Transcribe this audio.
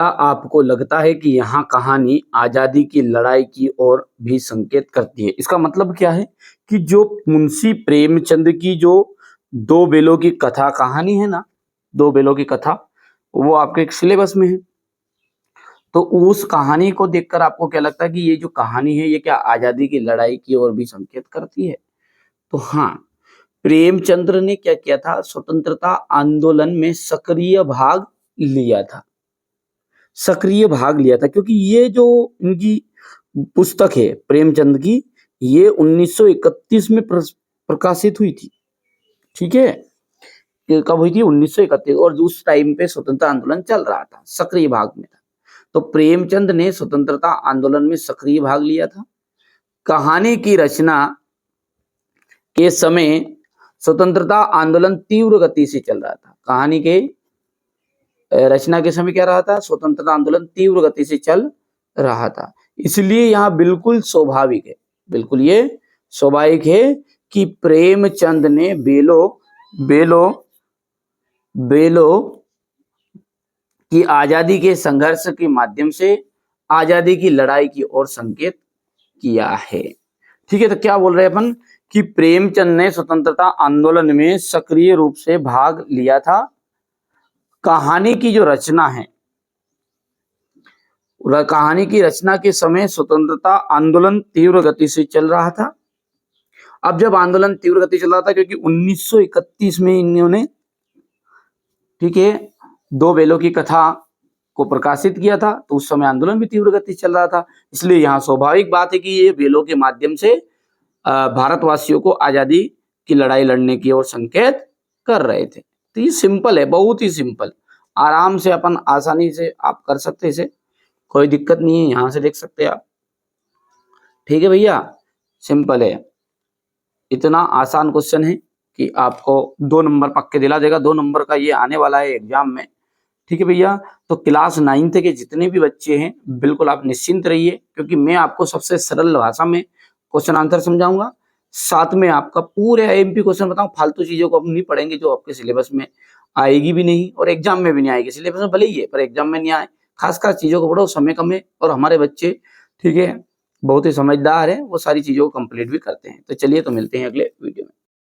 क्या आपको लगता है कि यहाँ कहानी आजादी की लड़ाई की ओर भी संकेत करती है? इसका मतलब क्या है कि जो मुंशी प्रेमचंद की जो दो बेलों की कथा कहानी है ना, दो बेलों की कथा, वो आपके एक सिलेबस में है। तो उस कहानी को देखकर आपको क्या लगता है कि ये जो कहानी है ये क्या आजादी की लड़ाई की ओर भी संकेत करती है? तो हाँ, प्रेमचंद्र ने क्या किया था, स्वतंत्रता आंदोलन में सक्रिय भाग लिया था। सक्रिय भाग लिया था क्योंकि ये जो इनकी पुस्तक है प्रेमचंद की, ये 1931 में प्रकाशित हुई थी। ठीक है, ये कब हुई थी? 1931। और उस टाइम पे स्वतंत्रता आंदोलन चल रहा था, सक्रिय भाग में था। तो प्रेमचंद ने स्वतंत्रता आंदोलन में सक्रिय भाग लिया था। कहानी की रचना के समय स्वतंत्रता आंदोलन तीव्र गति से चल रहा था। कहानी के रचना के समय क्या रहा था? स्वतंत्रता आंदोलन तीव्र गति से चल रहा था। इसलिए यहाँ बिल्कुल स्वाभाविक है, बिल्कुल ये स्वाभाविक है कि प्रेमचंद ने बेलो की आजादी के संघर्ष के माध्यम से आजादी की लड़ाई की ओर संकेत किया है। ठीक है, तो क्या बोल रहे हैं अपन कि प्रेमचंद ने स्वतंत्रता आंदोलन में सक्रिय रूप से भाग लिया था। कहानी की जो रचना है, कहानी की रचना के समय स्वतंत्रता आंदोलन तीव्र गति से चल रहा था। अब जब आंदोलन तीव्र गति चल रहा था क्योंकि 1931 में इन्होंने, ठीक है, दो बेलों की कथा को प्रकाशित किया था, तो उस समय आंदोलन भी तीव्र गति चल रहा था। इसलिए यहाँ स्वाभाविक बात है कि ये बेलों के माध्यम से भारतवासियों को आजादी की लड़ाई लड़ने की ओर संकेत कर रहे थे। तो ये सिंपल है, बहुत ही सिंपल, आराम से अपन आसानी से आप कर सकते हैं इसे, कोई दिक्कत नहीं है। यहां से देख सकते हैं आप। ठीक है भैया, सिंपल है, इतना आसान क्वेश्चन है कि आपको 2 नंबर पक्के दिला देगा। 2 नंबर का ये आने वाला है एग्जाम में। ठीक है भैया, तो क्लास 9th के जितने भी बच्चे हैं बिल्कुल आप निश्चिंत रहिए, क्योंकि मैं आपको सबसे सरल भाषा में क्वेश्चन आंसर समझाऊंगा, साथ में आपका पूरे एमपी क्वेश्चन बताऊं। फालतू चीजों को हम नहीं पढ़ेंगे जो आपके सिलेबस में आएगी भी नहीं और एग्जाम में भी नहीं आएगी। सिलेबस में भले ही है पर एग्जाम में नहीं आए। खास खास चीजों को पढ़ो, समय कम है और हमारे बच्चे, ठीक है, बहुत ही समझदार है, वो सारी चीजों को कंप्लीट भी करते हैं। तो चलिए, तो मिलते हैं अगले वीडियो में।